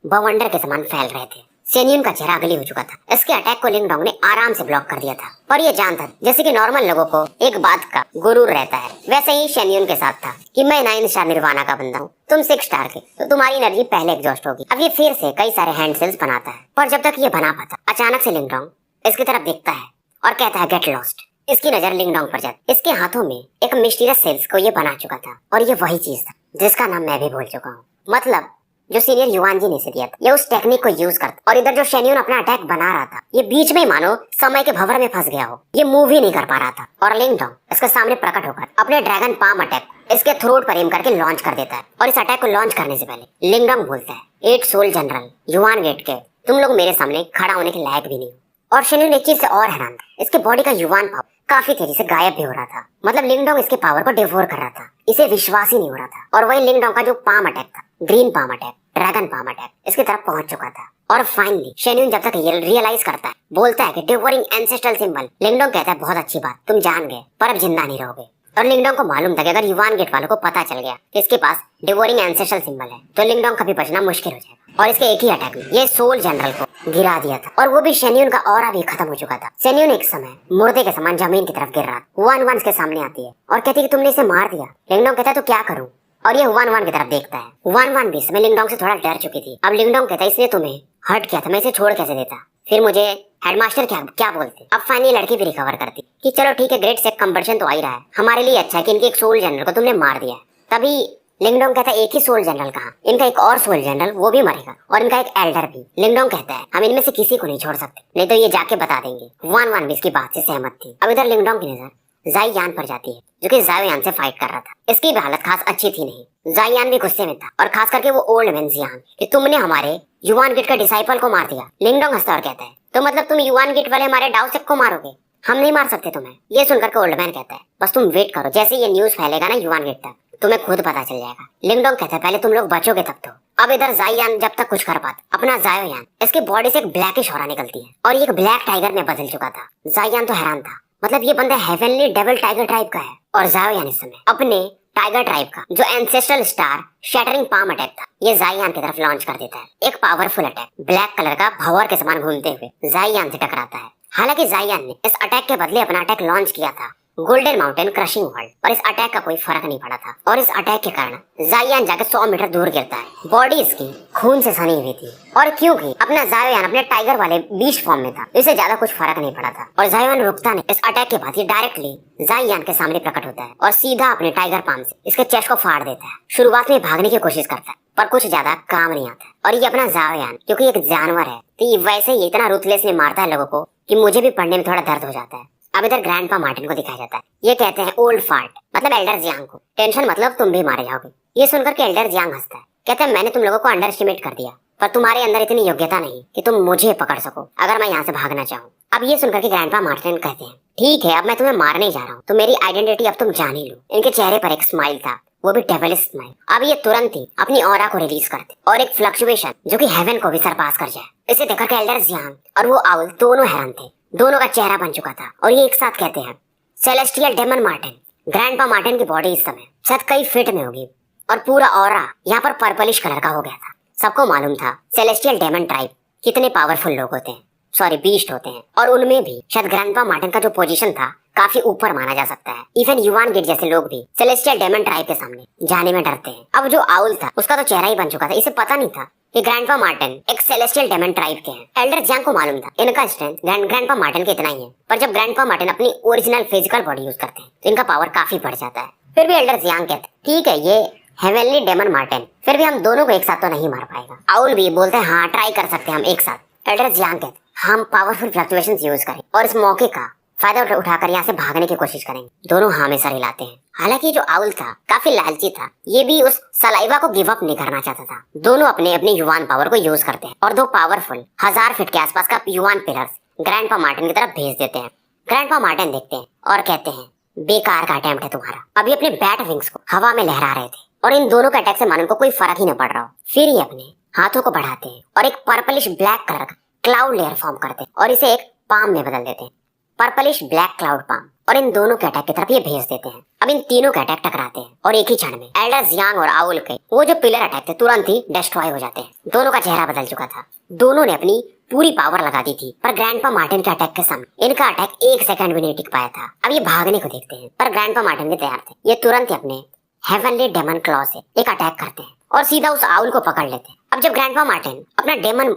बवंडर के समान फैल रहे थे। शेन्यून का चेहरा अगली हो चुका था। इसके अटैक को लिंगडोंग ने आराम से ब्लॉक कर दिया था और ये जानता था जैसे कि नॉर्मल लोगों को एक बात का गुरूर रहता है, वैसे ही शेन्यून के साथ था कि मैं 9 स्टार निर्वाणा का बंदा हूँ, तुम 6 स्टार के, तो तुम्हारी एनर्जी पहले एग्जॉस्ट होगी। अब ये फिर से कई सारे हैंड सेल्स बनाता है, पर जब तक ये बना पाता अचानक से लिंगडोंग इसकी तरफ देखता है और कहता है गेट लॉस्ट। इसकी नजर लिंगडोंग पर जाती। इसके हाथों में एक मिस्टीरियस सेल्स को ये बना चुका था और ये वही चीज था जिसका नाम मैं भी भूल चुका हूँ। मतलब जो सीनियर युवान जी ने इसे दिया था, ये उस टेक्निक को यूज करता। और इधर जो शेन्यून अपना अटैक बना रहा था ये बीच में मानो समय के भंवर में फंस गया हो, ये मूव ही नहीं कर पा रहा था। और लिंगडोंग इसके सामने प्रकट होकर अपने ड्रैगन पाम अटैक इसके थ्रोट पर एम करके लॉन्च कर देता है। और इस अटैक को लॉन्च करने से पहले लिंगडोंग बोलता है 8 सोल जनरल युवान गेट के, तुम लोग मेरे सामने खड़ा होने के लायक भी नहीं हो। और शेन्यून एक चीज से और हैरान था, इसके बॉडी का युवान पावर काफी तेजी से गायब भी हो रहा था। मतलब लिंगडोंग इसके पावर को डिवोर कर रहा था, इसे विश्वास ही नहीं हो रहा था। और वही लिंगडोंग का जो पाम अटैक था, green palm attack, dragon palm attack, इसकी तरफ पहुंच चुका था। और फाइनली शेन्यून जब तक रियलाइज करता है, बोलता है कि डिवोरिंग एंसेस्ट्रल सिंबल। लिंगडोंग कहता है बहुत अच्छी बात, तुम जान गए पर अब जिंदा नहीं रहोगे। और लिंगडोंग को मालूम था कि अगर युवान गेट वालों को पता चल गया कि इसके पास डिवोरिंग एंसेस्ट्रल सिंबल है तो लिंगडोंग का भी बचना मुश्किल हो जाएगा। और इसके एक ही अटैक में ये सोल जनरल को गिरा दिया था और वो भी शेन्यून का ऑरा भी खत्म हो चुका था। शेन्यून एक समय मुर्दे के समान जमीन की तरफ गिर रहा। हुआन वान के सामने आती है और कहती है कि तुमने इसे मार दिया। लिंगडोंग कहता है तो क्या करूं, और ये हुआन वान की तरफ देखता है। हुआन वान भी इसमें लिंगडोंग से थोड़ा डर चुकी थी। अब लिंगडोंग कहता है इसने तुम्हें हर्ट किया था, मैं इसे छोड़ कैसे देता, फिर मुझे हेडमास्टर क्या बोलते। अब फाइनली लड़की भी रिकवर करती कि चलो ठीक है, ग्रेट सेक कंपल्शन तो आ ही रहा है, हमारे लिए अच्छा है कि इनके एक सोल जनरल को तुमने मार दिया। तभी लिंगडोंग कहता है एक ही सोल जनरल कहाँ, इनका एक और सोल जनरल वो भी मरेगा और इनका एक एल्डर भी। लिंगडोंग कहता है हम इनमें से किसी को नहीं छोड़ सकते, नहीं तो ये जाके बता देंगे। हुआन वान भी इसकी बात से सहमत थी। अब इधर लिंगडोंग की नजर जाई यान पर जाती है जो कि जाओ यान से फाइट कर रहा था। इसकी भी हालत खास अच्छी थी नहीं। जाई यान भी गुस्से में था और खास करके वो ओल्ड मैन जियान कि तुमने हमारे युवान गेट का डिसाइपल को मार दिया। लिंगडोंग हंसता और कहता है तो मतलब तुम युवान गेट वाले हमारे डाउसेक को मारोगे, हम नहीं मार सकते तुम्हें। ये सुनकर के ओल्ड मैन कहता है बस तुम वेट करो, जैसे ये न्यूज फैलेगा ना युवान गेट तक तुम्हें खुद पता चल जाएगा। लिंगडोंग कहता है पहले तुम लोग बचोगे तब तो। अब इधर जाइयान जब तक कुछ कर पाता, अपना जायोयान इसके बॉडी से एक ब्लैकिश ऑरा निकलती है और ये एक ब्लैक टाइगर में बदल चुका था। जाइयान तो हैरान था, मतलब ये बंदा हेवनली डेविल टाइगर ट्राइब का है। और जायोयान इस समय अपने टाइगर ट्राइब का जो ancestral star shattering palm attack था ये जाइयान की तरफ लॉन्च कर देता है। एक पावरफुल अटैक ब्लैक कलर का भंवर के समान घूमते हुए जाइयान से टकराता है। हालांकि जाइयान ने इस अटैक के बदले अपना अटैक लॉन्च किया था गोल्डन माउंटेन क्रशिंग वर्ल्ड, और इस अटैक का कोई फर्क नहीं पड़ा था। और इस अटैक के कारण जाइयान जाकर 100 मीटर दूर गिरता है। बॉडी इसकी खून से सनी हुई थी और क्योंकि अपना जायोयान अपने टाइगर वाले बीस्ट फॉर्म में था, इसे ज्यादा कुछ फर्क नहीं पड़ा था। और जायोयान रुकता नहीं। इस अटैक के बाद ये डायरेक्टली जाइयान के सामने प्रकट होता है और सीधा अपने टाइगर पाम से इसके चेस्ट को फाड़ देता है। शुरुआत में भागने की कोशिश करता है पर कुछ ज्यादा काम नहीं आता। और ये अपना जायोयान क्योंकि एक जानवर है तो वैसे ही इतना रूथलेसली मारता है लोगों को कि मुझे भी पढ़ने में थोड़ा दर्द हो जाता है। अब इधर ग्रैंडपा मार्टिन को दिखाया जाता है। ये कहते हैं ओल्ड फार्ट, मतलब एल्डर जियांग को टेंशन मतलब तुम भी मारे जाओगे। ये सुनकर के एल्डर जियांग हंसता है, कहते हैं मैंने तुम लोगों को अंडर एस्टिमेट कर दिया, पर तुम्हारे अंदर इतनी योग्यता नहीं कि तुम मुझे पकड़ सको अगर मैं यहाँ से भागना चाहूँ। अब ये सुनकर के ग्रैंडपा मार्टिन कहते हैं ठीक है, अब मैं तुम्हें मारने जा रहा हूँ तो मेरी आइडेंटिटी अब तुम जान ही लो। इनके चेहरे पर एक स्माइल था, वो भी डेविलिश स्माइल। अब ये तुरंत ही अपनी ऑरा को रिलीज करते और एक फ्लक्चुएशन जो कि हेवन को भी सरपास कर जाए। इसे देखकर के एल्डर जियांग और वो आउल दोनों हैरान थे। दोनों का चेहरा बन चुका था और ये एक साथ कहते हैं celestial demon Martin. Grandpa Martin की बॉडी इस समय शायद कई फीट में होगी और पूरा ऑरा यहाँ पर पर्पलिश कलर का हो गया था। सबको मालूम था सेलेस्टियल डेमन ट्राइब कितने पावरफुल लोग होते हैं, सॉरी बीस्ट होते हैं, और उनमें भी शायद ग्रैंडपा मार्टिन का जो पोजीशन था काफी ऊपर माना जा सकता है। इवन युवान गेट जैसे लोग भी सेलेस्टियल डेमन ट्राइब के सामने जाने में डरते हैं। अब जो आउल था उसका तो चेहरा ही बन चुका था, इसे पता नहीं था कि ग्रैंडपा मार्टिन एक सेलेस्टियल डेमन ट्राइब के हैं। एल्डर जियांग को मालूम था इनका स्ट्रेंथ ग्रैंडपा मार्टिन के इतना ही है, पर जब ग्रैंडपा मार्टिन अपनी ओरिजिनल फिजिकल बॉडी यूज करते हैं तो इनका पावर काफी बढ़ जाता है। फिर भी एल्डर जियांग कहते ठीक है ये हेवनली डेमन मार्टिन, फिर भी हम दोनों को एक साथ तो नहीं मार पाएगा। आउल भी बोलते हैं हाँ ट्राई कर सकते हैं हम एक साथ। एल्डर जियांग कहते हम पावरफुल फ्लक्चुएशंस यूज करें और इस मौके का फायदा उठाकर यहाँ से भागने की कोशिश करेंगे। दोनों हाँ में सर हिलाते हैं। हालांकि जो आउल था काफी लालची था, ये भी उस सलाइवा को गिव अप नहीं करना चाहता था। दोनों अपने अपने युवान पावर को यूज करते हैं और दो पावरफुल 1000 फीट के आसपास का युवान पिलर्स ग्रैंडपा मार्टिन की तरफ भेज देते हैं। ग्रैंडपा मार्टिन देखते हैं और कहते हैं बेकार का अटेम्प्ट है तुम्हारा। अभी अपने बैट विंग्स को हवा में लहरा रहे थे और इन दोनों के अटैक से मानव को कोई फर्क ही न पड़ रहा हो। फिर ये अपने हाथों को बढ़ाते हैं और एक पर्पलिश ब्लैक कलर का क्लाउड लेयर फॉर्म करते हैं और इसे एक पाम में बदल देते हैं, पर्पलिश ब्लैक क्लाउड पाम, और इन दोनों के अटैक की तरफ ये भेज देते हैं। अब इन तीनों के अटैक टकराते हैं और एक ही क्षण में एल्डर जियांग और आउल के वो जो पिलर अटैक थे तुरंत ही डिस्ट्रॉय हो जाते हैं। दोनों का चेहरा बदल चुका था। दोनों ने अपनी पूरी पावर लगा दी थी, पर ग्रैंडपा मार्टिन के अटैक के सामने इनका अटैक 1 सेकंड भी नहीं टिक पाया था। अब ये भागने को देखते हैं, पर ग्रैंडपा मार्टिन भी तैयार थे। ये तुरंत ही अपने हेवनली डेमन क्लॉ से एक अटैक करते हैं और सीधा उस आउल को पकड़ लेते हैं। अब जब ग्रैंडपा मार्टिन अपना डेमन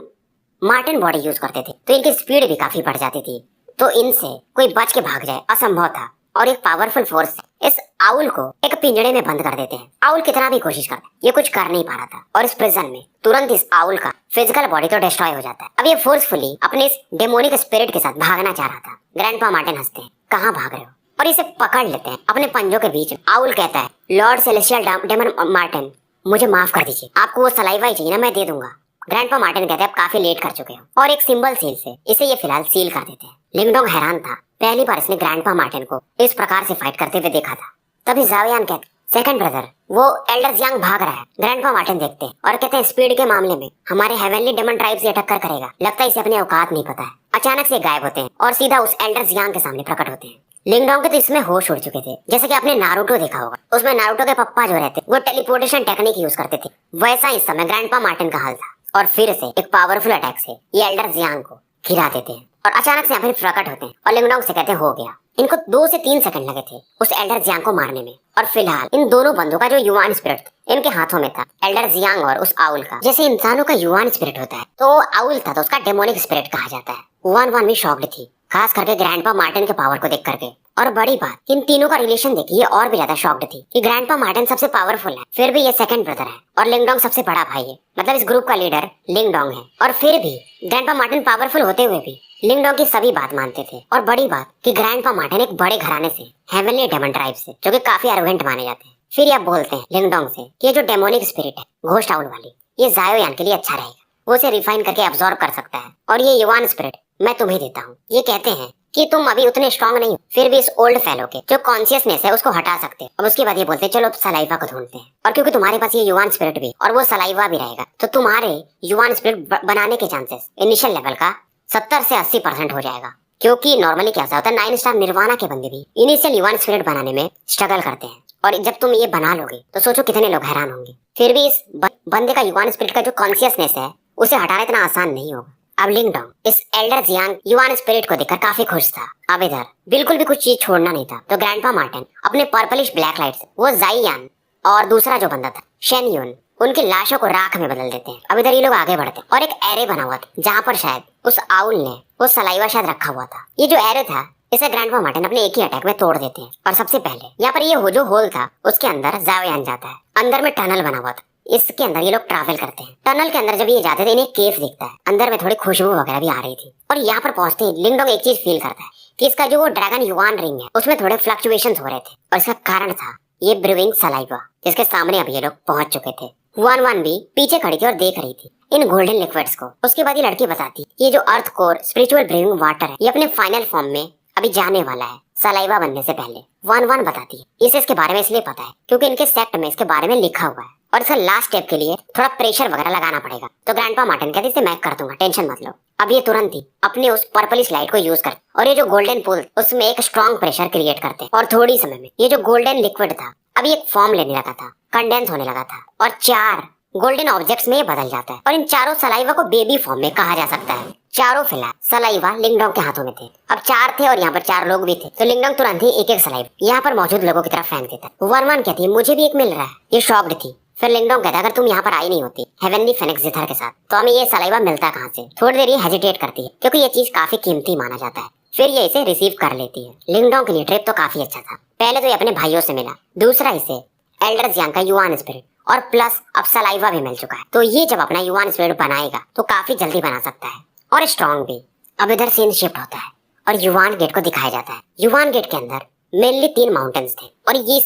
मार्टिन बॉडी यूज करते थे तो इनकी स्पीड भी काफी बढ़ जाती थी, तो इनसे कोई बच के भाग जाए असंभव था। और एक पावरफुल फोर्स इस आउल को एक पिंजड़े में बंद कर देते हैं। आउल कितना भी कोशिश करता ये कुछ कर नहीं पा रहा था और इस प्रिजन में तुरंत इस आउल का फिजिकल बॉडी तो डिस्ट्रॉय हो जाता है। अब ये फोर्सफुली अपने इस डेमोनिक स्पिरिट के साथ भागना चाह रहा था। ग्रैंडपा मार्टिन हंसते हैं, कहाँ भाग रहे हो, और इसे पकड़ लेते हैं अपने पंजों के बीच। आउल कहता है लॉर्ड सेलेस्टियल डेमन मार्टिन मुझे माफ कर दीजिए, आपको वो सलाइवा ही चाहिए ना, मैं दे दूंगा। ग्रैंडपा मार्टिन कहते हैं आप काफी लेट कर चुके हो और एक सिंबल सील से इसे ये फिलहाल सील कर देते हैं। लिंगडोंग हैरान था, पहली बार इसने ग्रैंडपा मार्टिन को इस प्रकार से फाइट करते हुए देखा था। तभी जावियान कहते सेकंड ब्रदर वो एल्डर जियांग भाग रहा है। ग्रैंडपा मार्टिन देखते हैं और कहते हैं स्पीड के मामले में हमारे हेवनली डेमन ट्राइब से टक्कर करेगा, लगता है इसे अपनी औकात नहीं पता है। अचानक से गायब होते हैं और सीधा उस एल्डर जियांग के सामने प्रकट होते हैं। लिंगडोंग के तो इसमें होश उड़ चुके थे, जैसे कि आपने नारुतो देखा होगा, उसमें नारुतो के पप्पा जो रहते वो टेलीपोर्टेशन टेक्निक यूज करते थे, वैसा इस समय ग्रैंडपा मार्टिन का हाल था। और फिर से एक पावरफुल अटैक से ये एल्डर जियांग को गिरा देते हैं और अचानक से यहाँ फिर प्रकट होते हैं और लिंगडोंग से कहते हैं हो गया। इनको 2 से 3 सेकंड लगे थे उस एल्डर जियांग को मारने में और फिलहाल इन दोनों बंदों का जो युवान स्पिरिट इनके हाथों में था, एल्डर जियांग और उस आउल का। जैसे इंसानों का युवान स्पिरिट होता है तो आउल था तो उसका डेमोनिक स्पिरिट कहा जाता है। वन वन भी शॉक्ड थी, खास करके ग्रैंडपा मार्टिन के पावर को देख करके। और बड़ी बात इन तीनों का रिलेशन देखिए और भी ज्यादा शॉक्ड थी कि ग्रैंडपा मार्टिन सबसे पावरफुल है, फिर भी ये सेकंड ब्रदर है और लिंगडोंग सबसे बड़ा भाई है, मतलब इस ग्रुप का लीडर लिंगडोंग है। और फिर भी ग्रैंडपा मार्टिन पावरफुल होते हुए भी लिंगडोंग की सभी बात मानते थे। और बड़ी बात कि ग्रैंडपा मार्टिन एक बड़े घराने से, हेवनली डेमन ट्राइब से, जो कि काफी एरोगेंट माने जाते हैं। फिर ये बोलते हैं लिंगडोंग से कि ये जो डेमोनिक स्पिरिट है घोस्ट आउल वाली, ये जायोयान के लिए अच्छा रहेगा, वो उसे रिफाइन करके अब्सॉर्ब कर सकता है और ये युवान स्पिरिट मैं तुम्हें देता हूँ। ये कहते हैं कि तुम अभी उतने स्ट्रांग नहीं हो, फिर भी इस ओल्ड फेलो के जो कॉन्शियसनेस है उसको हटा सकते हो। अब उसके बाद ये बोलते हैं चलो सलाइवा को ढूंढते हैं, और क्योंकि तुम्हारे पास ये युवान स्पिरिट भी और वो सलाइवा भी रहेगा तो तुम्हारे युवान स्पिरिट बनाने के चांसेस इनिशियल लेवल का 70 से 80% हो जाएगा। क्योंकि नॉर्मली क्या होता है 9 स्टार निर्वाणा के बंदे भी इनिशियल युवान स्पिरिट बनाने में स्ट्रगल करते हैं, और जब तुम ये बना लोगे तो सोचो कितने लोग हैरान होंगे। फिर भी इस बंदे का युवान स्पिरिट का जो कॉन्शियसनेस है उसे हटाना इतना आसान नहीं होगा। अब लिंगडोंग इस एल्डर जियांग युवान स्पिरिट को देखकर काफी खुश था। अब इधर बिल्कुल भी कुछ चीज छोड़ना नहीं था, तो ग्रैंडपा मार्टिन अपने पर्पलिश ब्लैक लाइट से वो जाइयान और दूसरा जो बंदा था शेनयुन, उनकी लाशों को राख में बदल देते हैं। अब इधर ये लोग आगे बढ़ते हैं और एक एरे बना हुआ था जहाँ पर शायद उस आउल ने वो सलाइवा शायद रखा हुआ था। ये जो एरे था इसे ग्रैंडपा मार्टिन अपने एक ही अटैक में तोड़ देते हैं। और सबसे पहले यहाँ पर ये जो होल था उसके अंदर जायोयान जाता है, अंदर में टनल बना हुआ था, इसके अंदर ये लोग ट्रैवल करते हैं। टनल के अंदर जब ये जाते थे इन्हें केव दिखता है, अंदर में थोड़ी खुशबू वगैरह भी आ रही थी। और यहाँ पर पहुंचते ही लिंगडोंग एक चीज फील करता है कि इसका जो वो ड्रैगन युवान रिंग है उसमें थोड़े फ्लक्चुएशंस हो रहे थे, और इसका कारण था ये ब्रूइंग सलाइवा, जिसके सामने अब ये लोग पहुंच चुके थे। वन वन भी पीछे खड़ी थी और देख रही थी इन गोल्डन लिक्विड्स को। उसके बाद ये लड़की बताती ये जो earth core spiritual brewing water है ये अपने फाइनल फॉर्म में अभी जाने वाला है सलाइवा बनने से पहले। वन वन बताती है इसे इसके बारे में इसलिए पता है क्योंकि इनके सेक्ट में इसके बारे में लिखा हुआ है, और इसका लास्ट स्टेप के लिए थोड़ा प्रेशर वगैरह लगाना पड़ेगा। तो ग्रैंडपा मार्टिन कहते इसे मैं कर दूंगा, टेंशन मत लो। अब ये तुरंत ही अपने उस पर्पलिश लाइट को यूज करते और ये जो गोल्डन पूल उसमें एक स्ट्रॉन्ग प्रेशर क्रिएट करते, और थोड़ी समय में ये जो गोल्डन लिक्विड था अभी एक फॉर्म लेने लगा था, कंडेंस होने लगा था, और 4 गोल्डन ऑब्जेक्ट्स में ये बदल जाता है। और इन चारों सलाइवा को बेबी फॉर्म में कहा जा सकता है। चारों फिलहाल सलाइवा लिंगडोंग के हाथों में थे। अब 4 थे और यहाँ पर 4 लोग भी थे, तो लिंगडोंग तुरंत ही एक सलाइवा यहाँ पर मौजूद लोगों की तरफ फेंक देता है। वन वन कहती है मुझे भी एक मिल रहा है, ये शॉक्ड थी। फिर लिंगडोंग कहता है अगर तुम यहाँ पर आई नहीं होती हेवनली फेनिक्स जिथर के साथ तो हमें ये सलाइवा मिलता कहाँ से। थोड़ी देर ये हेजिटेट करती है क्योंकि ये चीज काफी कीमती माना जाता है। फिर ये इसे रिसीव कर लेती है। लिंगडोंग के लिए ट्रिप तो काफी अच्छा था। पहले तो ये अपने भाइयों से मिला, दूसरा इसे एल्डर जियांग का युआन स्पिरिट और प्लस अब सलाइवा भी मिल चुका है। तो ये जब अपना युआन स्पिरिट बनाएगा तो काफी जल्दी बना सकता है और स्ट्रॉन्ग भी। अब इधर सीन शिफ्ट होता है और युआन गेट को दिखाया जाता है। युआन गेट के अंदर मेनली 3 माउंटेन्स थे और ये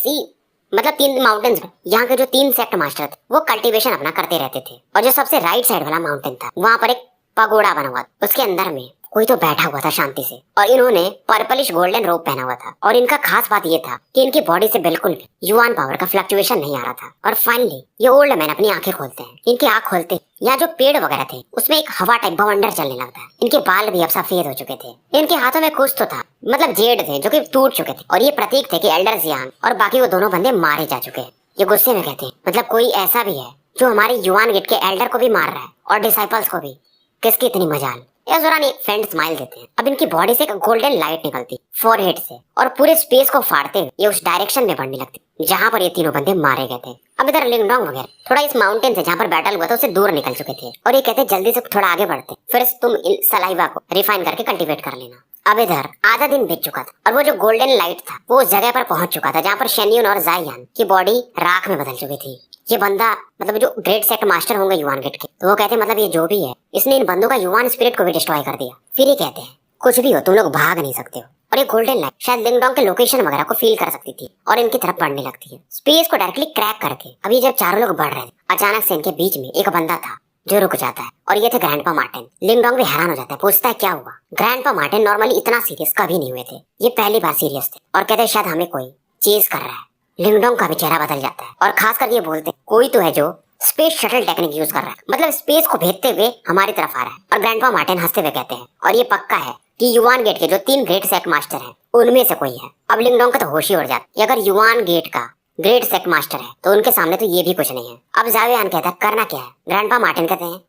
मतलब 3 माउंटेन्स में यहाँ के जो 3 सेक्ट मास्टर थे वो कल्टीवेशन अपना करते रहते थे। और जो सबसे राइट साइड वाला माउंटेन था वहाँ पर एक पगोड़ा बना हुआ, उसके अंदर में कोई तो बैठा हुआ था शांति से और इन्होंने पर्पलिश गोल्डन रोब पहना हुआ था। और इनका खास बात ये था कि इनकी बॉडी से बिल्कुल भी युआन पावर का फ्लक्चुएशन नहीं आ रहा था। और फाइनली ये ओल्ड मैन अपनी आंखें खोलते हैं। इनकी आंख खोलते यहाँ जो पेड़ वगैरह थे उसमें एक हवा टाइप बवंडर चलने लगता है। इनके बाल भी अब सफेद हो चुके थे। इनके हाथों में कुछ तो था, मतलब जेड थे जो कि टूट चुके थे और ये प्रतीक थे कि एल्डर जियांग और बाकी वो दोनों बंदे मारे जा चुके हैं। ये गुस्से में कहते हैं मतलब कोई ऐसा भी है जो हमारे युआन गेट के एल्डर को भी मार रहा है और डिसाइपल्स को भी। किसकी इतनी मजाल। इस दौरान एक फ्रेंड स्माइल देते हैं। अब इनकी बॉडी से एक गोल्डन लाइट निकलती फॉरहेड से और पूरे स्पेस को फाड़ते हुए ये उस डायरेक्शन में बढ़ने लगती जहां पर ये तीनों बंदे मारे गए थे। अब इधर लिंगडोंग वगैरह थोड़ा इस माउंटेन से जहां पर बैटल हुआ था उससे दूर निकल चुके थे और ये कहते जल्दी से थोड़ा आगे बढ़ते, फिर तुम सलाइवा को रिफाइन करके कल्टीवेट कर लेना। अब इधर आधा दिन बीत चुका था और वो जो गोल्डन लाइट था वो उस जगह पर पहुंच चुका था जहाँ पर शेन्यून और जायान की बॉडी राख में बदल चुकी थी। ये बंदा मतलब जो ग्रेट सेक्ट मास्टर होंगे युआन गेट के, तो वो कहते हैं मतलब ये जो भी है इसने इन बंदों का युआन स्पिरिट को भी डिस्ट्रॉय कर दिया। फिर ये कहते हैं कुछ भी हो तुम लोग भाग नहीं सकते हो। और ये गोल्डन लाइट शायद लिंगडोंग के लोकेशन वगैरह को फील कर सकती थी और इनकी तरफ बढ़ने लगती है स्पेस को डायरेक्टली क्रैक करके। अभी जब चारों लोग बढ़ रहे थे अचानक से इनके बीच में एक बंदा था जो रुक जाता है और ये थे ग्रैंडपा मार्टिन। लिंगडोंग भी हैरान हो जाता है, पूछता है क्या हुआ। ग्रैंडपा मार्टिन नॉर्मली इतना सीरियस कभी नहीं हुए थे, ये पहली बार सीरियस थे और कहते हैं शायद हमें कोई चेज कर रहा है। लिंगडोंग का भी चेहरा बदल जाता है और खास कर ये बोलते कोई तो है जो स्पेस शटल टेक्निक यूज कर रहा है, मतलब स्पेस को भेजते हुए हमारी तरफ आ रहा है। और ग्रैंडपा मार्टिन हंसते हुए कहते हैं और ये पक्का है कि युआन गेट के जो 3 ग्रेट सेक्ट मास्टर हैं उनमें से कोई है। अब लिंगडोंग का तो होश ही उड़ जाता है, अगर युआन गेट का ग्रेट सेक्ट मास्टर है तो उनके सामने तो ये भी कुछ नहीं है। अब जावेयान कहता है करना क्या है। ग्रैंडपा मार्टिन कहते हैं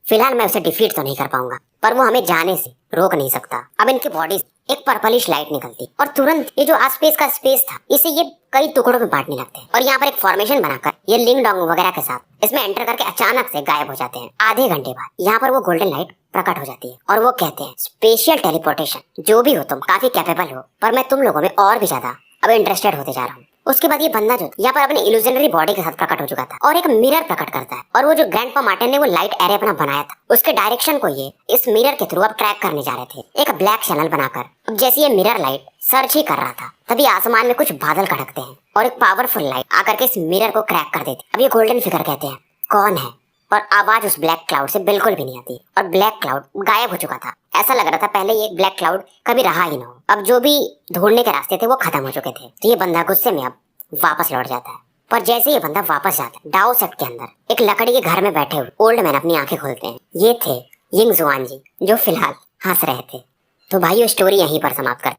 फिलहाल मैं उसे डिफीट तो नहीं कर पाऊंगा पर वो हमें जाने से रोक नहीं सकता। अब इनकी बॉडी एक पर्पलिश लाइट निकलती और तुरंत ये जो आसपास का स्पेस था इसे ये कई टुकड़ों में बांटने लगते हैं और यहाँ पर एक फॉर्मेशन बनाकर ये लिंगडोंग वगैरह के साथ इसमें एंटर करके अचानक से गायब हो जाते हैं। आधे घंटे बाद यहाँ पर वो गोल्डन लाइट प्रकट हो जाती है और वो कहते हैं स्पेशल टेलीपोर्टेशन जो भी हो तुम काफी कैपेबल हो पर मैं तुम लोगों में और भी ज्यादा अब इंटरेस्टेड होते जा रहा हूँ। उसके बाद ये बंदा जो यहाँ पर अपने इल्यूजनरी बॉडी के साथ प्रकट हो चुका था और एक मिरर प्रकट करता है और वो जो ग्रैंडपा मार्टिन ने वो लाइट एरे अपना बनाया था उसके डायरेक्शन को ये इस मिरर के थ्रू अब ट्रैक करने जा रहे थे एक ब्लैक चैनल बनाकर। अब जैसे ये मिरर लाइट सर्च ही कर रहा था तभी आसमान में कुछ बादल खड़कते हैं और एक पावरफुल लाइट आकर के इस मिरर को क्रैक कर देती। अब ये गोल्डन फिगर कहते हैं कौन है और आवाज उस ब्लैक क्लाउड से बिल्कुल भी नहीं आती और ब्लैक क्लाउड गायब हो चुका था। ऐसा लग रहा था पहले ये ब्लैक क्लाउड कभी रहा ही ना हो। अब जो भी ढूंढने के रास्ते थे वो खत्म हो चुके थे तो ये बंदा गुस्से में अब वापस लौट जाता है। पर जैसे ये बंदा वापस जाता है डाओ सेट के अंदर एक लकड़ी के घर में बैठे हुए ओल्ड मैन अपनी आंखें खोलते हैं। ये थे यिंग जुआन जी जो फिलहाल हंस रहे थे। तो भाइयों स्टोरी यहीं पर समाप्त कर